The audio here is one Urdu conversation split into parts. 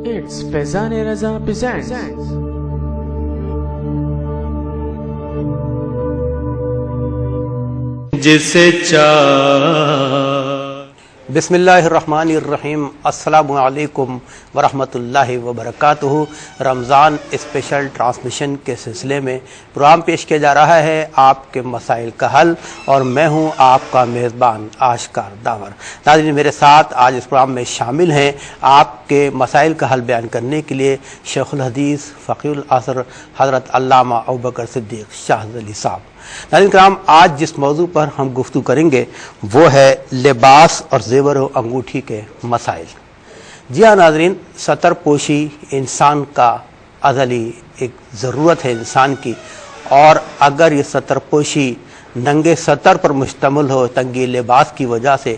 It's Faizan Raza presents جسے چاہ بسم اللہ الرحمن الرحیم۔ السلام علیکم ورحمۃ اللہ وبرکاتہ۔ رمضان اسپیشل ٹرانسمیشن کے سلسلے میں پروگرام پیش کیا جا رہا ہے آپ کے مسائل کا حل، اور میں ہوں آپ کا میزبان آشکار داور۔ ناظرین، میرے ساتھ آج اس پروگرام میں شامل ہیں آپ کے مسائل کا حل بیان کرنے کے لیے شیخ الحدیث فقیہ العصر حضرت علامہ ابوبکر صدیق شاذلی علی صاحب۔ ناظرین کرام، آج جس موضوع پر ہم گفتگو کریں گے وہ ہے لباس اور زیور و انگوٹھی کے مسائل۔ جی ہاں ناظرین، ستر پوشی انسان کا ازلی ایک ضرورت ہے انسان کی، اور اگر یہ ستر پوشی ننگے ستر پر مشتمل ہو تنگی لباس کی وجہ سے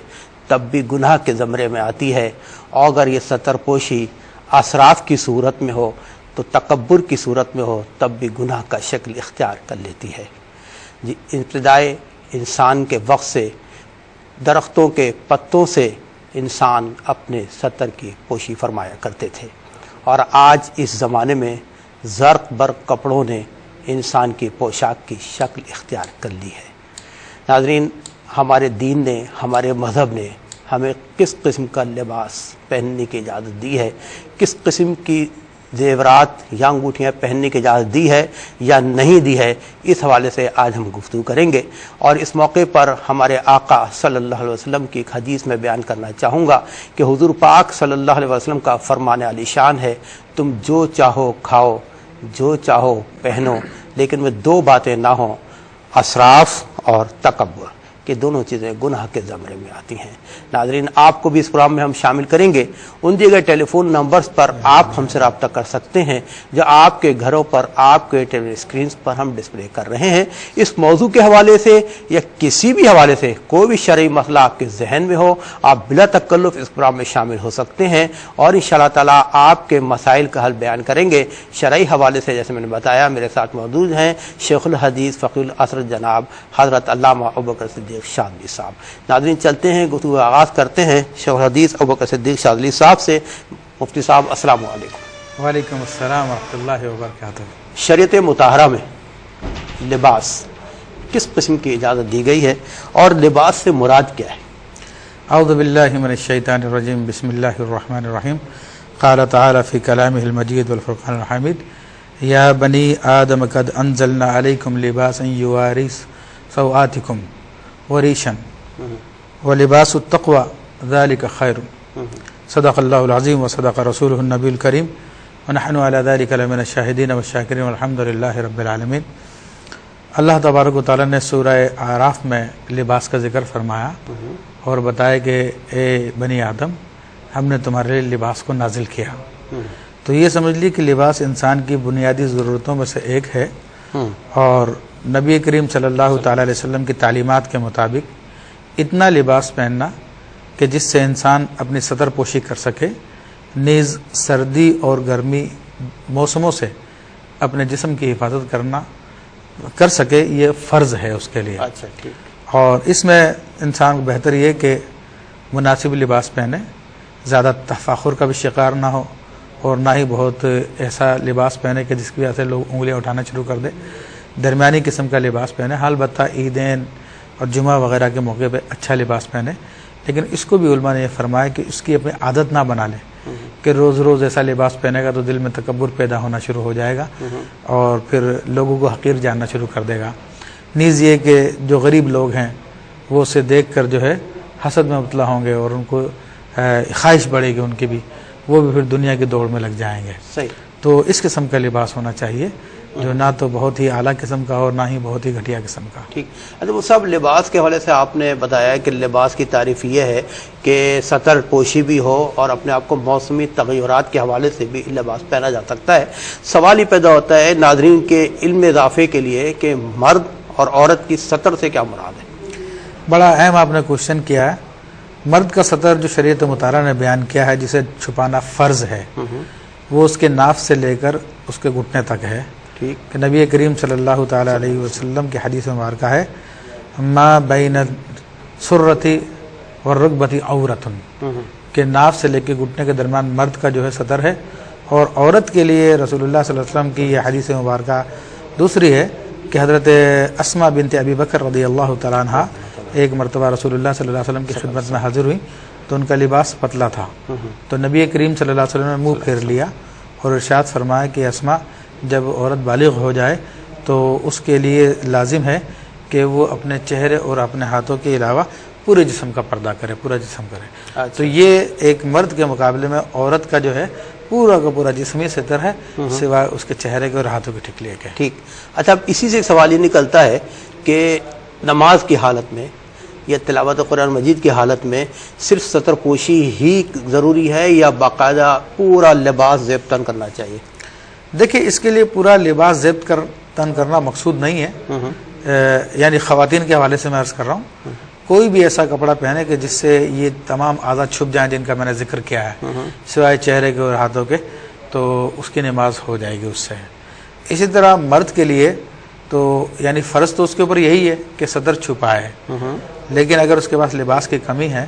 تب بھی گناہ کے زمرے میں آتی ہے، اور اگر یہ ستر پوشی اسراف کی صورت میں ہو تو تکبر کی صورت میں ہو تب بھی گناہ کا شکل اختیار کر لیتی ہے۔ جی، ابتدائے انسان کے وقت سے درختوں کے پتوں سے انسان اپنے ستر کی پوشی فرمایا کرتے تھے، اور آج اس زمانے میں زرق برق کپڑوں نے انسان کی پوشاک کی شکل اختیار کر لی ہے۔ ناظرین، ہمارے دین نے، ہمارے مذہب نے ہمیں کس قسم کا لباس پہننے کی اجازت دی ہے، کس قسم کی زیورات یا انگوٹھیاں پہننے کی اجازت دی ہے یا نہیں دی ہے، اس حوالے سے آج ہم گفتگو کریں گے۔ اور اس موقع پر ہمارے آقا صلی اللہ علیہ وسلم کی ایک حدیث میں بیان کرنا چاہوں گا کہ حضور پاک صلی اللہ علیہ وسلم کا فرمان عالی شان ہے، تم جو چاہو کھاؤ، جو چاہو پہنو، لیکن میں دو باتیں نہ ہوں، اسراف اور تکبر، کہ دونوں چیزیں گناہ کے زمرے میں آتی ہیں۔ ناظرین، آپ کو بھی اس پروگرام میں ہم شامل کریں گے۔ ان دیے گئے ٹیلی فون نمبرز پر آپ ہم سے رابطہ کر سکتے ہیں جو آپ کے گھروں پر، آپ کے ٹیلی اسکرینز پر ہم ڈسپلے کر رہے ہیں۔ اس موضوع کے حوالے سے یا کسی بھی حوالے سے کوئی بھی شرعی مسئلہ آپ کے ذہن میں ہو، آپ بلا تکلف اس پروگرام میں شامل ہو سکتے ہیں، اور انشاءاللہ تعالیٰ آپ کے مسائل کا حل بیان کریں گے۔ شرعی حوالے سے جیسے میں نے بتایا میرے ساتھ موجود ہیں شیخ الحدیث فقیہ العصر جناب حضرت علامہ ابوبکر صدیق شاذلی صاحب۔ ناظرین، چلتے ہیں، گفتگو آغاز کرتے ہیں شیخ الحدیث ابوبکر صدیق شاذلی صاحب سے۔ مفتی صاحب السلام علیکم۔ وعلیکم السلام ورحمۃ اللہ وبرکاتہ۔ شریعت مطہرہ میں لباس کس قسم کی اجازت دی گئی ہے، اور لباس سے مراد کیا ہے؟ اعوذ باللہ من الشیطان الرجیم، بسم اللہ الرحمن الرحیم۔ قال تعالی فی کلامہ المجید والفرقان الحمید، یا بنی آدم قد انزلنا علیکم لباسا یواری سوآتکم وریشا ولباس التقوی ذلک خیر۔ صدق اللہ العظیم وصدق رسولہ النبی الکریم، ونحن علی ذلک لمن الشاہدین والشاکرین والحمد للہ رب العالمین۔ اللہ تبارک و تعالیٰ نے سورہ اعراف میں لباس کا ذکر فرمایا اور بتایا کہ اے بنی آدم، ہم نے تمہارے لیے لباس کو نازل کیا۔ تو یہ سمجھ لی کہ لباس انسان کی بنیادی ضرورتوں میں سے ایک ہے، اور نبی کریم صلی اللہ تعالیٰ علیہ وسلم کی تعلیمات کے مطابق اتنا لباس پہننا کہ جس سے انسان اپنی ستر پوشی کر سکے، نیز سردی اور گرمی موسموں سے اپنے جسم کی حفاظت کر سکے، یہ فرض ہے اس کے لیے۔ اچھا، ٹھیک۔ اور اس میں انسان کو بہتر یہ کہ مناسب لباس پہنے، زیادہ تفاخر کا بھی شکار نہ ہو، اور نہ ہی بہت ایسا لباس پہنے کہ جس کی وجہ سے لوگ انگلیاں اٹھانا شروع کر دیں۔ درمیانی قسم کا لباس پہنے، البتہ عیدین اور جمعہ وغیرہ کے موقع پہ اچھا لباس پہنے، لیکن اس کو بھی علماء نے یہ فرمایا کہ اس کی اپنی عادت نہ بنا لے کہ روز روز ایسا لباس پہنے گا تو دل میں تکبر پیدا ہونا شروع ہو جائے گا، اور پھر لوگوں کو حقیر جاننا شروع کر دے گا۔ نیز یہ کہ جو غریب لوگ ہیں وہ اسے دیکھ کر جو ہے حسد میں مبتلا ہوں گے، اور ان کو خواہش بڑھے گی ان کی بھی، وہ بھی پھر دنیا کی دوڑ میں لگ جائیں گے۔ صحیح۔ تو اس قسم کا لباس ہونا چاہیے جو نہ تو بہت ہی اعلیٰ قسم کا اور نہ ہی بہت ہی گھٹیا قسم کا۔ ٹھیک۔ اچھا، وہ سب لباس کے حوالے سے آپ نے بتایا کہ لباس کی تعریف یہ ہے کہ ستر پوشی بھی ہو، اور اپنے آپ کو موسمی تغیرات کے حوالے سے بھی لباس پہنا جا سکتا ہے۔ سوال ہی پیدا ہوتا ہے ناظرین کے علم اضافے کے لیے کہ مرد اور عورت کی ستر سے کیا مراد ہے؟ بڑا اہم آپ نے کوشچن کیا ہے۔ مرد کا ستر جو شریعت مطالعہ نے بیان کیا ہے، جسے چھپانا فرض ہے، وہ اس کے ناف سے لے کر اس کے گھٹنے تک ہے۔ ٹھیک۔ کہ نبی کریم صلی اللہ تعالیٰ علیہ وسلم کی حدیث مبارکہ ہے، ما بین سرتی والرکبتی عورۃ، کہ ناف سے لے کے گھٹنے کے درمیان مرد کا جو ہے ستر ہے، اور عورت کے لیے رسول اللہ صلی اللہ علیہ وسلم کی یہ حدیث مبارکہ دوسری ہے کہ حضرت اسماء بنت ابی بکر رضی اللہ تعالیٰ عنہ ایک مرتبہ رسول اللہ صلی اللہ علیہ وسلم کی خدمت میں حاضر ہوئی تو ان کا لباس پتلا تھا، تو نبی کریم صلی اللہ علیہ وسلم نے منہ پھیر لیا اور ارشاد فرمایا کہ اسماء جب عورت بالغ ہو جائے تو اس کے لیے لازم ہے کہ وہ اپنے چہرے اور اپنے ہاتھوں کے علاوہ پورے جسم کا پردہ کرے، پورا جسم کرے۔ تو یہ ایک مرد کے مقابلے میں عورت کا جو ہے پورا کا پورا جسمی ستر ہے سوائے اس کے چہرے کے اور ہاتھوں کے ٹھکلیے کے۔ ٹھیک، اچھا اب اسی سے ایک سوال یہ نکلتا ہے کہ نماز کی حالت میں یا تلاوت قرآن مجید کی حالت میں صرف ستر پوشی ہی ضروری ہے یا باقاعدہ پورا لباس زیب تن کرنا چاہیے؟ دیکھیں اس کے لیے پورا لباس زیب تن کرنا مقصود نہیں ہے، یعنی خواتین کے حوالے سے میں عرض کر رہا ہوں، کوئی بھی ایسا کپڑا پہنے کہ جس سے یہ تمام اعضاء چھپ جائیں جن کا میں نے ذکر کیا ہے سوائے چہرے کے اور ہاتھوں کے، تو اس کی نماز ہو جائے گی اس سے۔ اسی طرح مرد کے لیے تو یعنی فرض تو اس کے اوپر یہی ہے کہ صدر چھپائے، لیکن اگر اس کے پاس لباس کی کمی ہے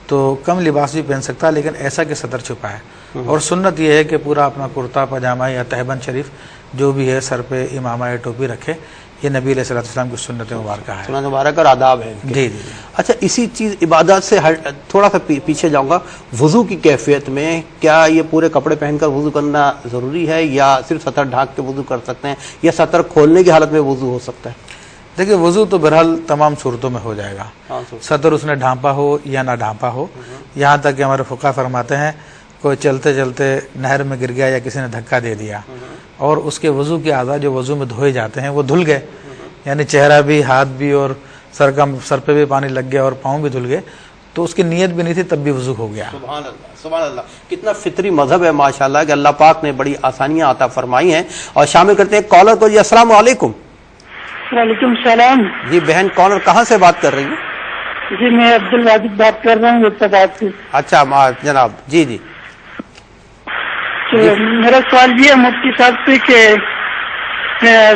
تو کم لباس بھی پہن سکتا ہے لیکن ایسا کہ صدر چھپائے، اور سنت یہ ہے کہ پورا اپنا کرتا پاجامہ یا تہبند شریف جو بھی ہے سر پہ امامہ یا ٹوپی رکھے، یہ نبی علیہ السلام کی سنت مبارکہ ہے، سنت مبارکہ اور آداب ہے۔ جی جی۔ اچھا اسی چیز عبادات سے تھوڑا سا پیچھے جاؤں گا، وضو کی کیفیت میں کیا یہ پورے کپڑے پہن کر وضو کرنا ضروری ہے یا صرف سطر ڈھانک کے وضو کر سکتے ہیں یا سطر کھولنے کی حالت میں وضو ہو سکتا ہے؟ دیکھیں وضو تو بہرحال تمام صورتوں میں ہو جائے گا، سطر اس نے ڈھانپا ہو یا نہ ڈھانپا ہو، یہاں تک کہ ہمارے فقہ فرماتے ہیں کوئی چلتے چلتے نہر میں گر گیا یا کسی نے دھکا دے دیا اور اس کے وضو کے اعضاء جو وضو میں دھوئے جاتے ہیں وہ دھل گئے، یعنی چہرہ بھی، ہاتھ بھی، اور سر پہ بھی پانی لگ گیا اور پاؤں بھی دھل گئے، تو اس کی نیت بھی نہیں تھی تب بھی وضو ہو گیا۔ سبحان اللہ، سبحان اللہ، کتنا فطری مذہب ہے ماشاءاللہ کہ اللہ پاک نے بڑی آسانیاں عطا فرمائی ہیں۔ اور شامل کرتے ہیں کالر کو۔ جی السلام علیکم۔ وعلیکم السلام۔ جی بہن کالر کہاں سے بات کر رہی ہیں؟ جی میں عبدالواجد بات کر رہا ہوں ابتداد سے۔ اچھا جناب، جی جی۔ تو میرا سوال یہ ہے مفتی صاحب سے کہ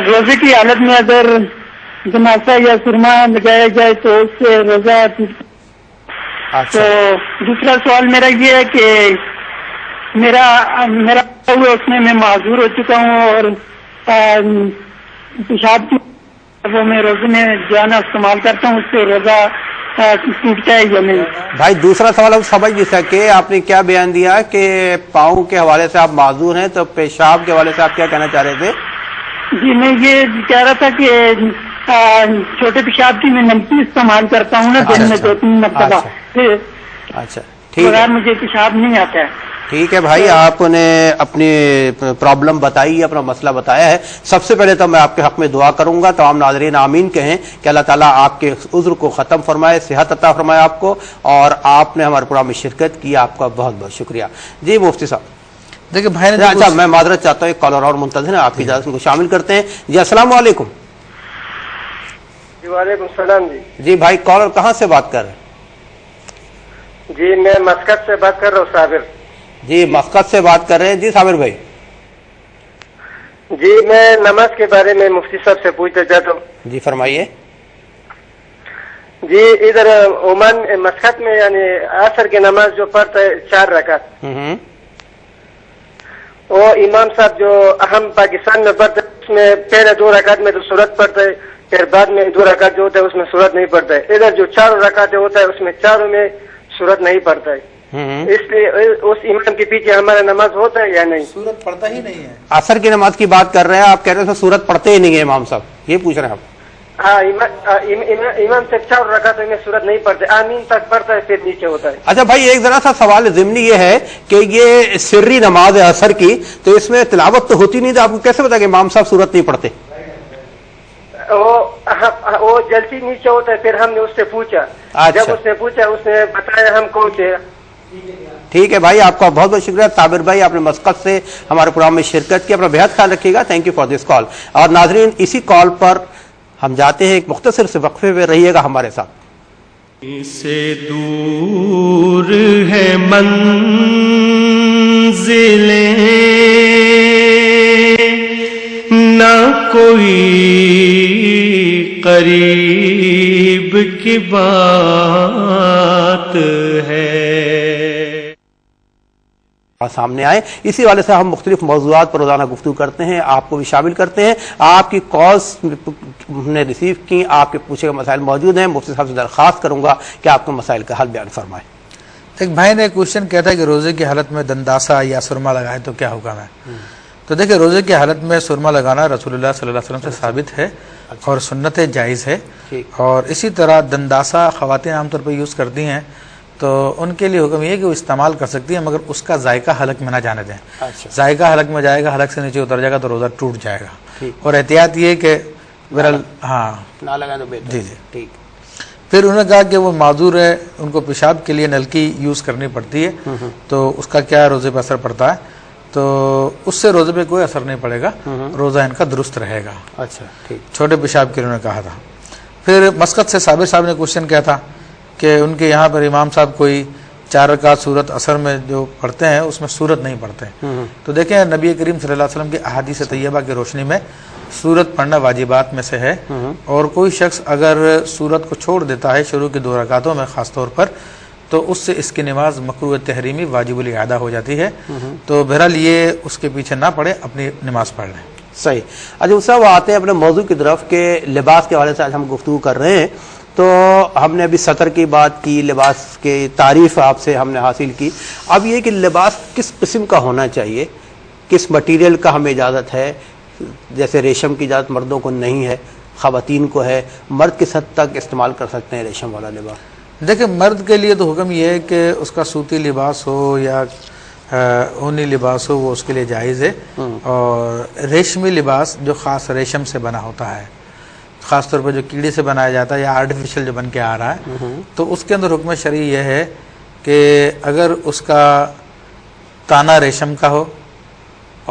روزے کی حالت میں اگر گناسا یا سرما لگایا جائے تو اس سے روزہ اچھا، تو دوسرا سوال میرا یہ ہے کہ میرا ہوا اس میں معذور ہو چکا ہوں اور پیشاب کی وہ میں روزے میں جانا استعمال کرتا ہوں، اس سے روزہ ٹوٹتا ہے یا نہیں؟ بھائی دوسرا سوال ہم سمجھ نہیں سکے، آپ نے کیا بیان دیا کہ پاؤں کے حوالے سے آپ معذور ہیں، تو پیشاب کے حوالے سے آپ کیا کہنا چاہ رہے تھے؟ جی میں یہ کہہ رہا تھا کہ چھوٹے پیشاب کی میں نمکی استعمال کرتا ہوں نا دن میں 2-3 مرتبہ، اچھا ٹھیک بغیر ہے، مجھے پیشاب نہیں آتا ہے۔ ٹھیک ہے بھائی، آپ نے اپنی پرابلم بتائی، اپنا مسئلہ بتایا ہے۔ سب سے پہلے تو میں آپ کے حق میں دعا کروں گا، تمام ناظرین آمین کہیں کہ اللہ تعالیٰ آپ کے عذر کو ختم فرمائے، صحت عطا فرمائے آپ کو، اور آپ نے ہمارے پروگرام میں شرکت کی، آپ کا بہت بہت شکریہ۔ جی مفتی صاحب۔ دیکھیں بھائی نے اچھا میں معذرت چاہتا ہوں، ایک کالر اور منتظر ہے، آپ کی اجازت کو شامل کرتے ہیں۔ جی السلام علیکم۔ جی وعلیکم السلام۔ جی بھائی کالر کہاں سے بات کر رہے ہیں؟ جی میں مسقط سے بات کر رہا ہوں، صابر۔ جی مسقط سے بات کر رہے ہیں، جی صابر بھائی۔ جی میں نماز کے بارے میں مفتی صاحب سے پوچھنا چاہتا ہوں۔ جی فرمائیے۔ جی ادھر عمان مسقط میں یعنی عصر کی نماز جو پڑھتا ہے 4 رکعت، وہ امام صاحب جو اہم پاکستان میں پڑھتا ہے اس میں پہلے 2 رکعت میں تو سورت پڑھتا ہے، پھر بعد میں 2 رکعت جو ہوتا ہے اس میں سورت نہیں پڑھتا ہے۔ ادھر جو 4 رکعت ہوتا ہے اس میں 4 میں سورت نہیں پڑھتا ہے، اس لیے اس امام کے پیچھے ہمارا نماز ہوتا ہے یا نہیں؟ سورت پڑھتا ہی نہیں ہے۔ عصر کی نماز کی بات کر رہے ہیں آپ، کہہ رہے ہیں سورت پڑھتے ہی نہیں ہے امام صاحب، یہ پوچھ رہے ہیں آپ؟ ہاں امام سے 4 رکعت میں سورت نہیں پڑھتے، آمین تک پڑھتا ہے پھر نیچے ہوتا ہے۔ اچھا بھائی ایک ذرا سا سوال ضمنی یہ ہے کہ یہ سری نماز ہے عصر کی، تو اس میں تلاوت تو ہوتی نہیں، تو آپ کو کیسے پتا کہ امام صاحب سورت نہیں پڑھتے؟ وہ جلدی نیچے ہوتا ہے، پھر ہم نے اس سے پوچھا، جب اس نے پوچھا اس نے بتایا ہم کون سے۔ ٹھیک ہے بھائی، آپ کا بہت بہت شکریہ صابر بھائی، آپ نے مسقط سے ہمارے پروگرام میں شرکت کی، اپنا بہت خیال رکھیے گا، تھینک یو فار دس کال۔ اور ناظرین اسی کال پر ہم جاتے ہیں ایک مختصر سے وقفے میں، رہیے گا ہمارے ساتھ۔ سے دور ہے منزلیں نہ کوئی قریب کی بات ہے۔ سامنے آئے. اسی والے سے ہم مختلف موضوعات پر روزانہ گفتگو کرتے ہیں, آپ کو بھی شامل کرتے ہیں. آپ کی کالز نے ریسیو کی, آپ کے پوچھے گئے مسائل موجود ہیں. مفتی صاحب سے درخواست کروں گا کہ آپ کے مسائل کا حل بیان فرمائیں. ایک بھائی نے کوشچن کیا تھا کہ روزے کی حالت میں دنداسا یا سرما لگائے تو کیا حکم ہے. تو دیکھیں, روزے کی حالت میں سرما لگانا رسول اللہ صلی اللہ علیہ وسلم سے ثابت ہے اور سنت جائز ہے. اور اسی طرح دنداسا خواتین عام طور پر یوز کرتی ہیں, تو ان کے لیے حکم یہ ہے کہ وہ استعمال کر سکتی ہیں, مگر اس کا ذائقہ حلق میں نہ جانے دیں. ذائقہ حلق میں جائے گا, حلق سے نیچے اتر جائے گا تو روزہ ٹوٹ جائے گا. اور احتیاط یہ کہ نہ لگائیں تو بہتر. جی ٹھیک. پھر انہوں نے کہا کہ وہ معذور ہے, ان کو پیشاب کے لیے نلکی یوز کرنی پڑتی ہے, تو اس کا کیا روزے پہ اثر پڑتا ہے. تو اس سے روزے پہ کوئی اثر نہیں پڑے گا, روزہ ان کا درست رہے گا. اچھا ٹھیک. چھوٹے پیشاب کے لیے انہوں نے کہا تھا. پھر مسقط سے صابر صاحب نے کوشچن کیا تھا کہ ان کے یہاں پر امام صاحب کوئی 4 رکعت سورت اثر میں جو پڑھتے ہیں اس میں سورت نہیں پڑھتے. تو دیکھیں, نبی کریم صلی اللہ علیہ وسلم کی احادیث طیبہ کی روشنی میں سورت پڑھنا واجبات میں سے ہے, اور کوئی شخص اگر سورت کو چھوڑ دیتا ہے شروع کی 2 رکعتوں میں خاص طور پر, تو اس سے اس کی نماز مکروہ تحریمی واجب الاعادہ ہو جاتی ہے. تو بہرحال یہ اس کے پیچھے نہ پڑے, اپنی نماز پڑھ لیں. صحیح. اچھا اس وہ آتے ہیں اپنے موضوع کی طرف کہ لباس کے حوالے سے آج ہم گفتگو کر رہے ہیں. تو ہم نے ابھی سطر کی بات کی, لباس کی تعریف آپ سے ہم نے حاصل کی. اب یہ کہ لباس کس قسم کا ہونا چاہیے, کس مٹیریل کا ہمیں اجازت ہے. جیسے ریشم کی اجازت مردوں کو نہیں ہے, خواتین کو ہے. مرد کس حد تک استعمال کر سکتے ہیں ریشم والا لباس؟ دیکھیں, مرد کے لیے تو حکم یہ ہے کہ اس کا سوتی لباس ہو یا اونی لباس ہو, وہ اس کے لیے جائز ہے. اور ریشمی لباس جو خاص ریشم سے بنا ہوتا ہے, خاص طور پر جو کیڑے سے بنایا جاتا ہے یا آرٹیفیشل جو بن کے آ رہا ہے, تو اس کے اندر حکم شرعی یہ ہے کہ اگر اس کا تانا ریشم کا ہو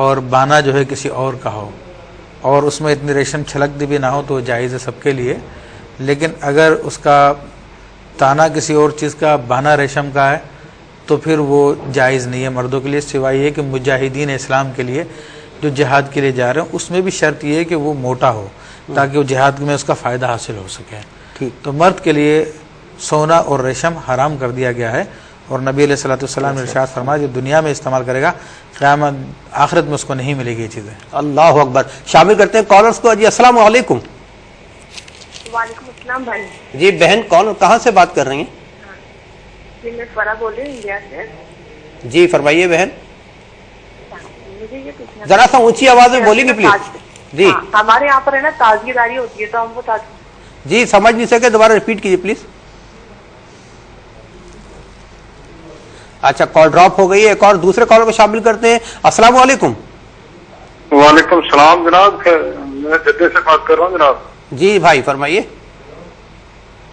اور بانا جو ہے کسی اور کا ہو, اور اس میں اتنی ریشم چھلک دی بھی نہ ہو, تو جائز ہے سب کے لیے. لیکن اگر اس کا تانا کسی اور چیز کا, بانا ریشم کا ہے, تو پھر وہ جائز نہیں ہے مردوں کے لیے, سوائے یہ کہ مجاہدین اسلام کے لیے جو جہاد کے لیے جا رہے ہیں اس میں بھی شرط یہ ہے کہ وہ موٹا ہو, تاکہ وہ جہاد میں اس کا فائدہ حاصل ہو سکے. تو مرد کے لیے سونا اور ریشم حرام کر دیا گیا ہے, اور نبی علیہ الصلوۃ والسلام نے ارشاد فرمایا جو دنیا میں استعمال کرے گا قیامت آخرت میں اس کو نہیں ملے گی یہ چیزیں. اللہ اکبر. شامل کرتے ہیں کالرز کو. جی السلام علیکم. وعلیکم السلام بھائی. جی بہن, کون کہاں سے بات کر رہی ہیں؟ جی میں فرا بول رہی ہوں انڈیا سے. جی فرمائیے بہن. مجھے یہ پوچھنا ذرا سا اونچی آواز میں بولیے گی پلیز. جی ہمارے یہاں پر ہے نا تازگی داری ہوتی ہے, تو ہم کو جی سمجھ نہیں سکے, دوبارہ ریپیٹ کیجیے پلیز. اچھا کال ڈراپ ہو گئی ہے. ایک اور دوسرے کال کو شامل کرتے ہیں. السلام علیکم. وعلیکم السلام جناب, میں جدے سے بات کر رہا ہوں جناب. جی بھائی فرمائیے.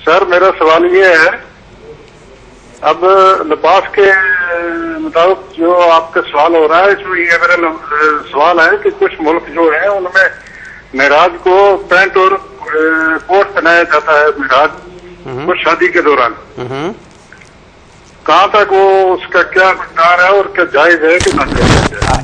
سر میرا سوال یہ ہے, اب لباس کے مطابق جو آپ کا سوال ہو رہا ہے, اس میں یہ میرا سوال ہے کہ کچھ ملک جو ہیں ان میں معراج کو پینٹ اور کوٹ پہنایا جاتا ہے معراج کو شادی کے دوران. کہاں تک وہ اس کا کیا مقدار ہے اور کیا جائز ہے کہ نہ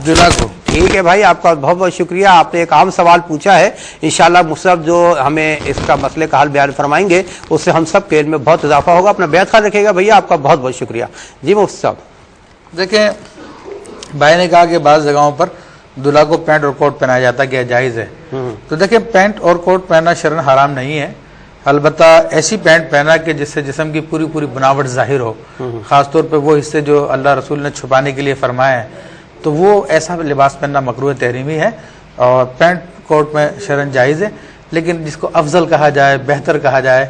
جائز ہے؟ ٹھیک ہے بھائی, آپ کا بہت بہت شکریہ. آپ نے ایک عام سوال پوچھا ہے. انشاءاللہ مصعب جو ہمیں اس کا مسئلے کا حل بیان فرمائیں گے, اس سے ہم سب کے علم میں بہت اضافہ ہوگا. اپنا بیعت خیال رکھیے گا بھیا, آپ کا بہت بہت شکریہ. جی مفتی صاحب. دیکھیں, بھائی نے کہا کہ بعض جگہوں پر دلہا کو پینٹ اور کوٹ پہنایا جاتا ہے, کیا جائز ہے؟ تو دیکھیں, پینٹ اور کوٹ پہننا شرعاً حرام نہیں ہے, البتہ ایسی پینٹ پہنا کہ جس سے جسم کی پوری پوری بناوٹ ظاہر ہو, خاص طور پہ وہ حصے جو اللہ رسول نے چھپانے کے لیے فرمائے ہیں, تو وہ ایسا لباس پہننا مکروہ تحریمی ہے. اور پینٹ کوٹ میں شرعاً جائز ہے, لیکن جس کو افضل کہا جائے, بہتر کہا جائے,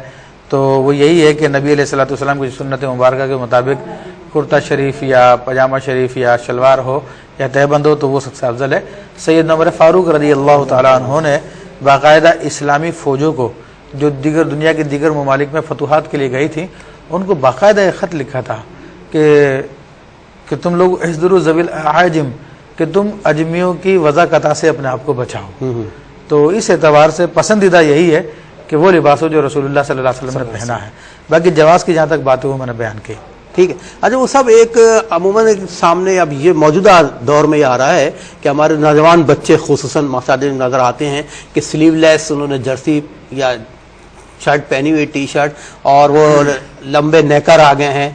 تو وہ یہی ہے کہ نبی علیہ الصلوۃ والسلام کی سنت مبارکہ کے مطابق کرتا شریف یا پاجامہ شریف یا شلوار ہو یا تہبند ہو, تو وہ سب سے افضل ہے. سیدنا عمر فاروق رضی اللہ تعالیٰ عنہ نے باقاعدہ اسلامی فوجوں کو جو دنیا کے دیگر ممالک میں فتوحات کے لیے گئی تھیں, ان کو باقاعدہ ایک خط لکھا تھا کہ تم لوگ احذروا ذوی العاجم, کہ تم اجمیوں کی وضاقتہ سے اپنے آپ کو بچاؤ. تو اس اعتبار سے پسندیدہ یہی ہے کہ وہ لباس ہو جو رسول اللہ صلی اللہ علیہ وسلم نے پہنا ہے. باقی جواز کی جہاں تک بات ہے وہ میں نے بیان کی. ٹھیک ہے. اچھا وہ سب ایک عموماً سامنے اب یہ موجودہ دور میں یہ آ رہا ہے کہ ہمارے نوجوان بچے خصوصاً مساجد نظر آتے ہیں کہ سلیو لیس انہوں نے جرسی یا شرٹ پہنی ہوئی, ٹی شرٹ, اور وہ لمبے نیکر آ گئے ہیں,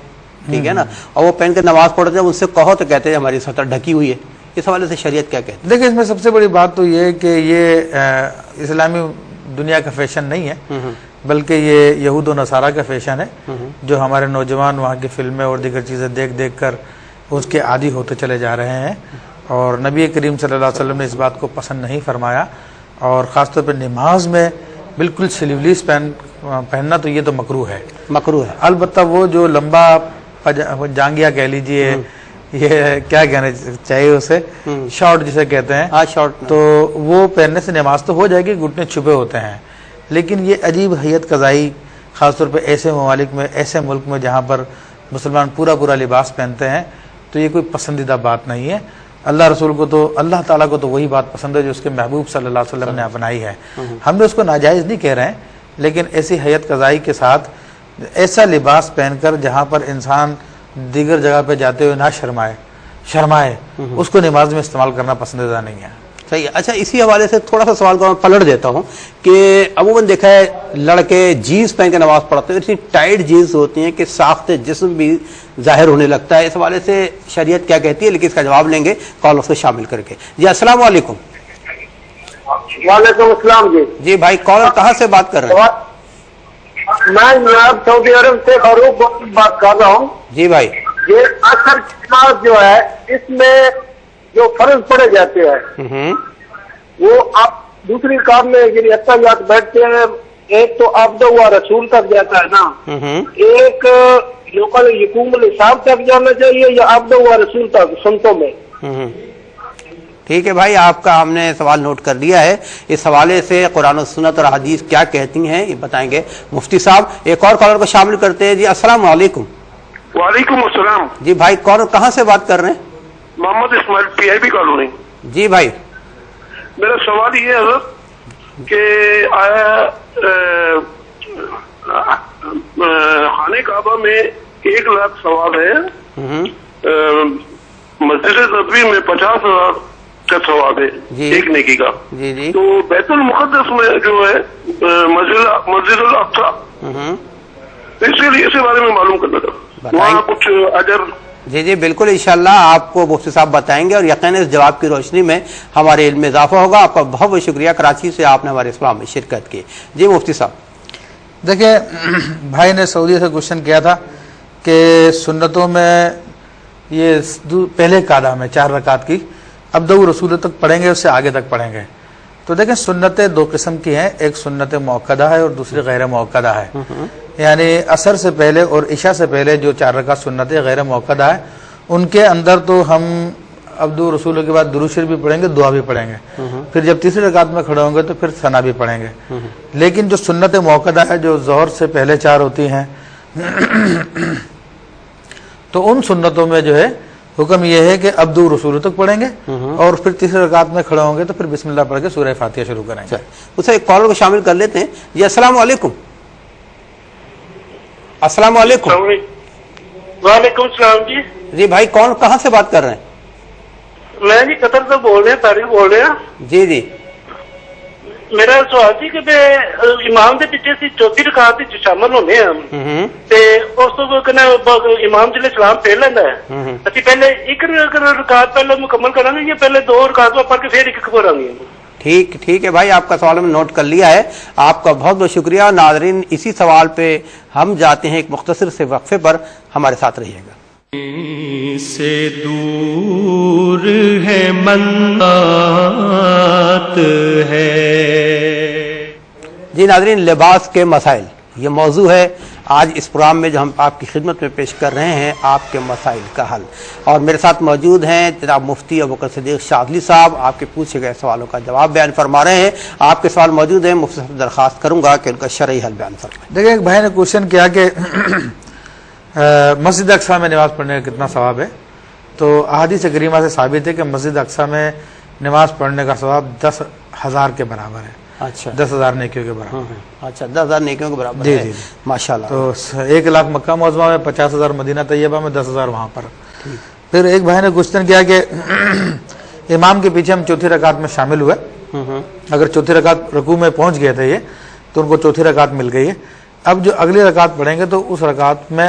ٹھیک ہے نا, اور وہ پہن کے نماز پڑھتے ہیں, ان سے کہو تو کہتے ہیں ہماری سطر ڈھکی ہوئی ہے. اس حوالے سے شریعت کیا کہتی ہے؟ دیکھیں اس میں سب سے بڑی بات تو یہ ہے کہ یہ اسلامی دنیا کا فیشن نہیں ہے, بلکہ یہ یہود و نصارہ کا فیشن ہے, جو ہمارے نوجوان وہاں کی فلمیں اور دیگر چیزیں دیکھ دیکھ کر اس کے عادی ہوتے چلے جا رہے ہیں. اور نبی کریم صلی اللہ علیہ وسلم نے اس بات کو پسند نہیں فرمایا, اور خاص طور پہ نماز میں بالکل سلیولیس پہننا تو یہ تو مکروہ ہے, مکروہ ہے. البتہ وہ جو لمبا جانگیا کہہ لیجئے, یہ کیا کہنا چاہیے اسے, شارٹ جسے کہتے ہیں, شارٹ, تو وہ پہننے سے نماز تو ہو جائے گی, گھٹنے چھپے ہوتے ہیں. لیکن یہ عجیب حیت قضائی, خاص طور پہ ایسے ممالک میں, ایسے ملک میں جہاں پر مسلمان پورا لباس پہنتے ہیں, تو یہ کوئی پسندیدہ بات نہیں ہے. اللہ رسول کو تو, اللہ تعالیٰ کو تو وہی بات پسند ہے جو اس کے محبوب صلی اللہ علیہ وسلم نے اپنائی ہے. ہم نے اس کو ناجائز نہیں کہہ رہے ہیں, لیکن ایسی حیت قضائی کے ساتھ ایسا لباس پہن کر جہاں پر انسان دیگر جگہ پہ جاتے ہوئے نہ شرمائے, اس کو نماز میں استعمال کرنا پسندیدہ نہیں ہے. صحیح ہے. اچھا, اسی حوالے سے تھوڑا سا سوال کو پلٹ دیتا ہوں کہ عموماً دیکھا ہے لڑکے جینس پہن کے نماز پڑھتے ہیں, اتنی ٹائٹ جینس ہوتی ہیں کہ ساخت جسم بھی ظاہر ہونے لگتا ہے. اس حوالے سے شریعت کیا کہتی ہے, لیکن اس کا جواب لیں گے کالر سے شامل کر کے. جی السلام علیکم. وعلیکم السلام. جی بھائی, کالر کہاں سے بات کر رہے ہیں؟ میں سعودی عرب سے فاروق بات کر رہا ہوں. جی بھائی, یہ اثر کی نماز جو ہے اس میں جو فرض پڑے جاتے ہیں وہ آپ دوسری کام میں یعنی اتحیات بیٹھتے ہیں, ایک تو عبد و رسول تک جاتا ہے نا, ایک لوکل یقوم الحساب تک جانا چاہیے یا عبد و رسول تک سنتوں میں. ٹھیک ہے بھائی, آپ کا ہم نے سوال نوٹ کر لیا ہے. اس حوالے سے قرآن و سنت اور حدیث کیا کہتی ہیں یہ بتائیں گے مفتی صاحب. ایک اور کالر کو شامل کرتے ہیں. جی السلام علیکم. وعلیکم السلام. جی بھائی, کالر کہاں سے بات کر رہے ہیں؟ محمد اسماعیل, پی آئی بی کالونی. جی بھائی, میرا سوال یہ ہے حضرت کہ آیا خانہ کعبہ میں 1 لاکھ ثواب ہے, مسجد نبوی میں 50,000 کا ثواب ہے ایک نیکی کا. جی تو بیت المقدس میں جو ہے مسجد الاقصی, اس کے بارے میں معلوم کرنا تھا, وہاں کچھ اجر. جی بالکل, انشاءاللہ آپ کو مفتی صاحب بتائیں گے, اور یقیناً اس جواب کی روشنی میں ہمارے علم میں اضافہ ہوگا. آپ کا بہت بہت شکریہ, کراچی سے آپ نے ہمارے اس پروگرام میں شرکت کی. جی مفتی صاحب. دیکھیں بھائی نے سعودی سے کوشچن کیا تھا کہ سنتوں میں یہ پہلے قادہ میں 4 رکعت کی ابدو رسول تک پڑھیں گے, اس سے آگے تک پڑھیں گے. تو دیکھیں سنتیں 2 قسم کی ہیں, ایک سنت موقدہ ہے اور دوسری غیر موقدہ ہے. یعنی عصر سے پہلے اور عشاء سے پہلے جو 4 رکعت سنتیں غیر موقدہ ہے, ان کے اندر تو ہم ابدو رسول کے بعد درود شریف بھی پڑھیں گے, دعا بھی پڑھیں گے, پھر جب تیسری رکعت میں کھڑے ہوں گے تو پھر ثنا بھی پڑھیں گے. لیکن جو سنت موقدہ ہے جو ظہر سے پہلے 4 ہوتی ہیں, تو ان سنتوں میں جو ہے حکم یہ ہے کہ ابدو رسول تک پڑھیں گے, اور پھر تیسری رکعت میں کھڑے ہوں گے تو پھر بسم اللہ پڑھ کے سورہ فاتحہ شروع کریں گے. اسے ایک کالر کو شامل کر لیتے ہیں. جی السلام علیکم. السلام علیکم. وعلیکم السلام. جی بھائی, کون کہاں سے بات کر رہے ہیں؟ میں جی قطر سے بول رہے ہیں, تاریخ بول رہے ہیں. جی میرا سوال تھی کہ امام کے پیچھے سے 4تھی رکعت شامل ہونے ہیں, اس تو کہنا امام جلے سلام پھیر لینا ہے, اچھی پہلے 1 رکعت پہلے مکمل کریں گے یا پہلے 2 رکعت پڑھ کے پھر 1 کریں گے؟ ٹھیک ہے بھائی, آپ کا سوال میں نوٹ کر لیا ہے. آپ کا بہت بہت شکریہ. ناظرین, اسی سوال پہ ہم جاتے ہیں ایک مختصر سے وقفے پر, ہمارے ساتھ رہیے گا. سے دور ہے منات ہے. جی ناظرین, لباس کے مسائل یہ موضوع ہے آج اس پروگرام میں جو ہم آپ کی خدمت میں پیش کر رہے ہیں, آپ کے مسائل کا حل. اور میرے ساتھ موجود ہیں جناب مفتی ابوبکر صدیق شاذلی صاحب, آپ کے پوچھے گئے سوالوں کا جواب بیان فرما رہے ہیں. آپ کے سوال موجود ہیں, مفتی صاحب درخواست کروں گا کہ ان کا شرعی حل بیان فرمائیں. دیکھیں ایک بھائی نے کوشچن کیا کہ مسجد اقصی میں نماز پڑھنے کا کتنا ثواب ہے. تو احادیث کریمہ سے ثابت ہے کہ مسجد اقصی میں نماز پڑھنے کا ثواب 10,000 کے برابر ہے. اچھا, 10,000 نیکیوں کے برابر. اچھا, 10,000 نیکیوں کے برابر. جی ماشاءاللہ. تو 1 لاکھ مکہ معظمہ میں, 50,000 مدینہ طیبہ میں, 10,000 وہاں پر. پھر ایک بھائی نے کوشچن کیا کہ امام کے پیچھے ہم 4تھی رکعت میں شامل ہوئے, اگر 4تھی رکعت رکوع میں پہنچ گئے تھے یہ, تو ان کو 4تھی رکعت مل گئی ہے. اب جو اگلی رکعت پڑھیں گے تو اس رکعت میں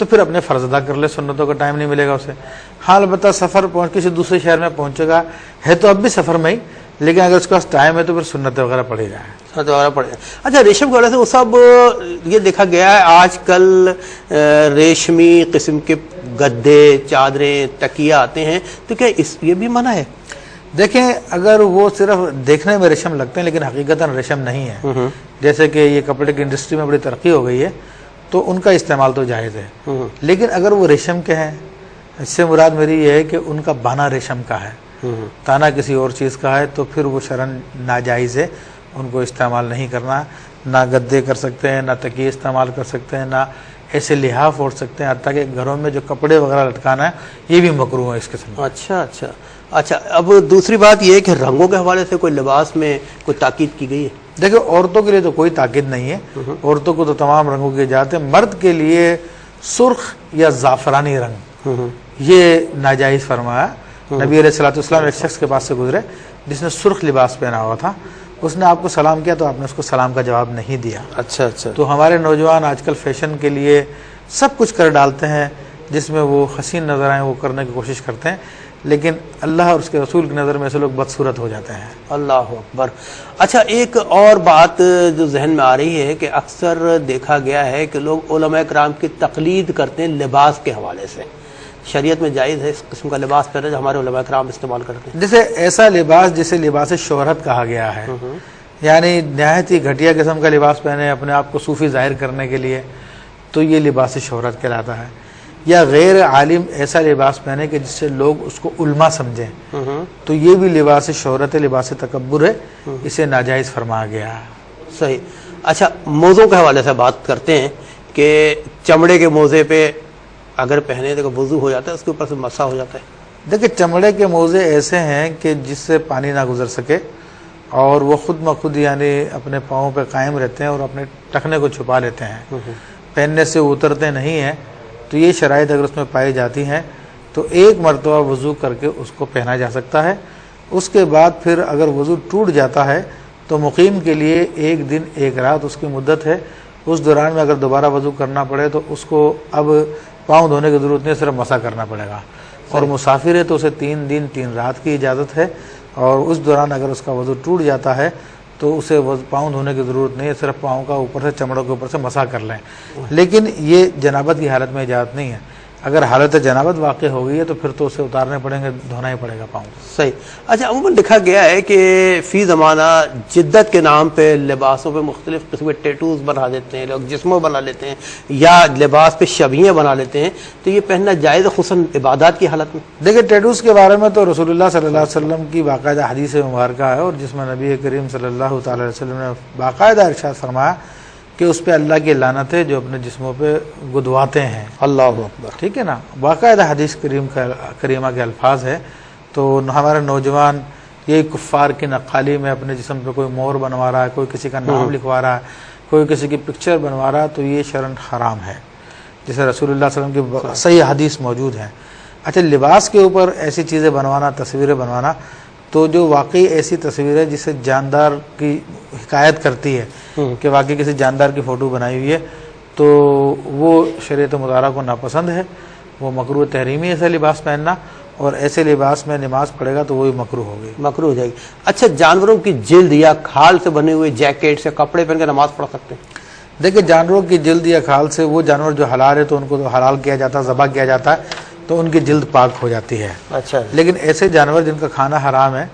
تو پھر اپنے فرض ادا کر لے، سنتوں کا ٹائم نہیں ملے گا اسے. ہاں البتہ سفر کسی دوسرے شہر میں پہنچے گا ہے تو اب بھی سفر میں ہی، لیکن اگر اس کے پاس ٹائم ہے تو پھر سنت وغیرہ پڑے گا. اچھا ریشم کے حوالے سے وہ سب یہ دیکھا گیا ہے آج کل ریشمی قسم کے گدے، چادریں، تکیہ آتے ہیں، تو کیا یہ بھی منع ہے؟ دیکھیں اگر وہ صرف دیکھنے میں ریشم لگتے ہیں لیکن حقیقتاً ریشم نہیں ہے، جیسے کہ یہ کپڑے کی انڈسٹری میں بڑی ترقی ہو گئی ہے تو ان کا استعمال تو جائز ہے، لیکن اگر وہ ریشم کے ہیں، اس سے مراد میری یہ ہے کہ ان کا بانا ریشم کا ہے، تانا کسی اور چیز کا ہے، تو پھر وہ شرعاً ناجائز ہے، ان کو استعمال نہیں کرنا. نہ گدے کر سکتے ہیں، نہ تکیے استعمال کر سکتے ہیں، نہ ایسے لحاف اوڑھ سکتے ہیں، حتیٰ کہ گھروں میں جو کپڑے وغیرہ لٹکانا ہے یہ بھی مکروہ ہے اس قسم. اچھا اب دوسری بات یہ ہے کہ رنگوں کے حوالے سے کوئی لباس میں کوئی تاکید کی گئی ہے؟ دیکھیں عورتوں کے لیے تو کوئی تاکید نہیں ہے، عورتوں کو تو تمام رنگوں کے جاتے ہیں. مرد کے لیے سرخ یا زعفرانی رنگ یہ ناجائز فرمایا. نبی علیہ الصلوۃ والسلام ایک شخص کے پاس سے گزرے جس نے سرخ لباس پہنا ہوا تھا، اس نے آپ کو سلام کیا تو آپ نے اس کو سلام کا جواب نہیں دیا. اچھا تو ہمارے نوجوان آج کل فیشن کے لیے سب کچھ کر ڈالتے ہیں جس میں وہ حسین نظر آئیں، وہ کرنے کی کوشش کرتے ہیں، لیکن اللہ اور اس کے رسول کی نظر میں ایسے لوگ بدصورت ہو جاتے ہیں. اللہ اکبر. اچھا ایک اور بات جو ذہن میں آ رہی ہے کہ اکثر دیکھا گیا ہے کہ لوگ علماء کرام کی تقلید کرتے ہیں لباس کے حوالے سے. شریعت میں جائز ہے اس قسم کا لباس پہنا جو ہمارے علماء کرام استعمال کرتے ہیں؟ جیسے ایسا لباس جسے لباس شہرت کہا گیا ہے، یعنی نہایت ہی گھٹیا قسم کا لباس پہنے اپنے آپ کو صوفی ظاہر کرنے کے لیے، تو یہ لباس شہرت کہلاتا ہے. یا غیر عالم ایسا لباس پہنے کہ جس سے لوگ اس کو علماء سمجھیں، تو یہ بھی لباس شہرت ہے، لباس تکبر ہے، اسے ناجائز فرمایا گیا ہے. صحیح. اچھا موزوں کے حوالے سے بات کرتے ہیں کہ چمڑے کے موزے پہ اگر پہنے تو وضو ہو جاتا ہے، اس کے اوپر سے مسح ہو جاتا ہے. دیکھیں چمڑے کے موزے ایسے ہیں کہ جس سے پانی نہ گزر سکے اور وہ خود بخود یعنی اپنے پاؤں پہ قائم رہتے ہیں اور اپنے ٹخنے کو چھپا لیتے ہیں، پہننے سے اترتے نہیں ہیں. تو یہ شرائط اگر اس میں پائی جاتی ہیں تو ایک مرتبہ وضو کر کے اس کو پہنا جا سکتا ہے. اس کے بعد پھر اگر وضو ٹوٹ جاتا ہے تو مقیم کے لیے 1 دن 1 رات اس کی مدت ہے. اس دوران میں اگر دوبارہ وضو کرنا پڑے تو اس کو اب پاؤں دھونے کی ضرورت نہیں، صرف مسح کرنا پڑے گا. اور مسافر ہے تو اسے 3 دن 3 رات کی اجازت ہے، اور اس دوران اگر اس کا وضو ٹوٹ جاتا ہے تو اسے پاؤں دھونے کی ضرورت نہیں ہے، صرف پاؤں کا اوپر سے چمڑوں کے اوپر سے مسح کر لیں. لیکن یہ جنابت کی حالت میں اجازت نہیں ہے. اگر حالت جنابت واقع ہو گئی ہے تو پھر تو اسے اتارنے پڑیں گے، دھونا ہی پڑے گا پاؤں. صحیح. اچھا عموماً دیکھا گیا ہے کہ فی زمانہ جدت کے نام پہ لباسوں پہ مختلف قسم کے ٹیٹوز بنا دیتے ہیں لوگ، جسموں بنا لیتے ہیں یا لباس پہ شبیہیں بنا لیتے ہیں، تو یہ پہننا جائز خصوصاً عبادات کی حالت میں؟ دیکھیں ٹیٹوز کے بارے میں تو رسول اللہ صلی اللہ علیہ وسلم کی باقاعدہ حدیث مبارکہ ہے، اور جس میں نبی کریم صلی اللہ تعالی علیہ وسلم نے باقاعدہ ارشاد فرمایا کہ اس پہ اللہ کی لعنت ہے جو اپنے جسموں پہ گدواتے ہیں. اللہ اکبر. ٹھیک ہے نا، باقاعدہ حدیث کریمہ کے الفاظ ہے. تو ہمارے نوجوان یہ کفار کی نقالی میں اپنے جسم پہ کوئی مور بنوا رہا ہے، کوئی کسی کا نام لکھوا رہا ہے، کوئی کسی کی پکچر بنوا رہا ہے، تو یہ شرعاً حرام ہے، جسے رسول اللہ صلی اللہ علیہ وسلم کی صحیح حدیث موجود ہیں. اچھا لباس کے اوپر ایسی چیزیں بنوانا، تصویریں بنوانا، تو جو واقعی ایسی تصویر ہے جسے جاندار کی حکایت کرتی ہے کہ واقعی کسی جاندار کی فوٹو بنائی ہوئی ہے، تو وہ شریعت مطالعہ کو ناپسند ہے، وہ مکروہ تحریمی ایسا لباس پہننا، اور ایسے لباس میں نماز پڑھے گا تو وہی مکروہ ہوگی، مکروہ ہو جائے گی. اچھا جانوروں کی جلد یا کھال سے بنے ہوئے جیکٹ سے کپڑے پہن کے نماز پڑھ سکتے ہیں؟ دیکھیں جانوروں کی جلد یا کھال سے وہ جانور جو حلال ہے تو ان کو تو حلال کیا جاتا ہے، ذبح کیا جاتا ہے، تو ان کی جلد پاک ہو جاتی ہے. اچھا. لیکن ایسے جانور جن کا کھانا حرام ہے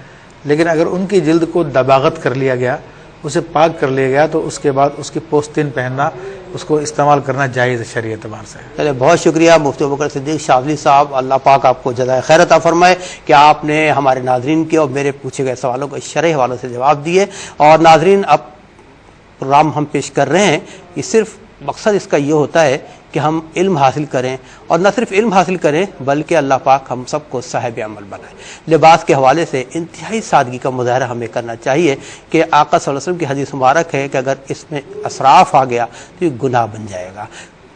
لیکن اگر ان کی جلد کو دباغت کر لیا گیا، اسے پاک کر لیا گیا، تو اس کے بعد اس کی پوستین پہننا، اس کو استعمال کرنا جائز ہے شریعت اعتبار سے. چلے بہت شکریہ مفتی ابوبکر صدیق شاذلی صاحب، اللہ پاک آپ کو جزائے خیر عطا فرمائے کہ آپ نے ہمارے ناظرین کے اور میرے پوچھے گئے سوالوں کو شرعی حوالوں سے جواب دیے. اور ناظرین اب پروگرام ہم پیش کر رہے ہیں، یہ صرف مقصد اس کا یہ ہوتا ہے کہ ہم علم حاصل کریں، اور نہ صرف علم حاصل کریں بلکہ اللہ پاک ہم سب کو صاحب عمل بنائے. لباس کے حوالے سے انتہائی سادگی کا مظاہرہ ہمیں کرنا چاہیے کہ آقا صلی اللہ علیہ وسلم کی حدیث مبارک ہے کہ اگر اس میں اسراف آ گیا تو یہ گناہ بن جائے گا.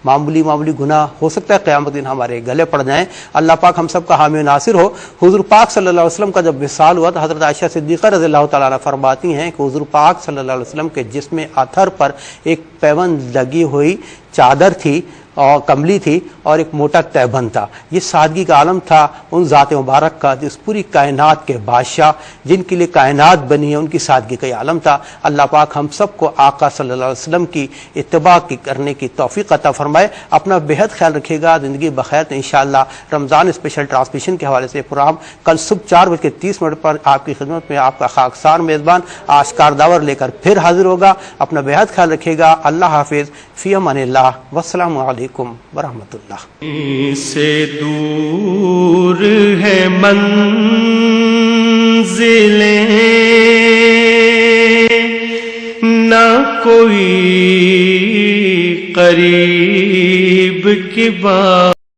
معمولی گناہ ہو سکتا ہے قیامت دن ہمارے گلے پڑ جائیں. اللہ پاک ہم سب کا حامی ناصر ہو. حضور پاک صلی اللہ علیہ وسلم کا جب وصال ہوا تو حضرت عائشہ صدیقہ رضی اللہ تعالیٰ عنہ فرماتی ہیں کہ حضور پاک صلی اللہ علیہ وسلم کے جسم اطہر پر ایک پیوند لگی ہوئی چادر تھی، اور کملی تھی اور ایک موٹا تہبند تھا. یہ سادگی کا عالم تھا ان ذات مبارک کا جس پوری کائنات کے بادشاہ جن کے لیے کائنات بنی ہے, ان کی سادگی کا یہ عالم تھا. اللہ پاک ہم سب کو آقا صلی اللہ علیہ وسلم کی اتباع کرنے کی توفیق عطا فرمائے. اپنا بہت خیال رکھیے گا. زندگی بخیر. تو انشاءاللہ رمضان اسپیشل ٹرانسمیشن کے حوالے سے پروگرام کل صبح 4:30 پر آپ کی خدمت میں آپ کا خاکسار میزبان آشکار داور لے کر پھر حاضر ہوگا. اپنا بہت خیال رکھیے گا. اللہ حافظ. فی امان اللہ. والسلام علیکم ورحمۃ اللہ. سے دور ہے منزلیں نہ کوئی قریب کی بات.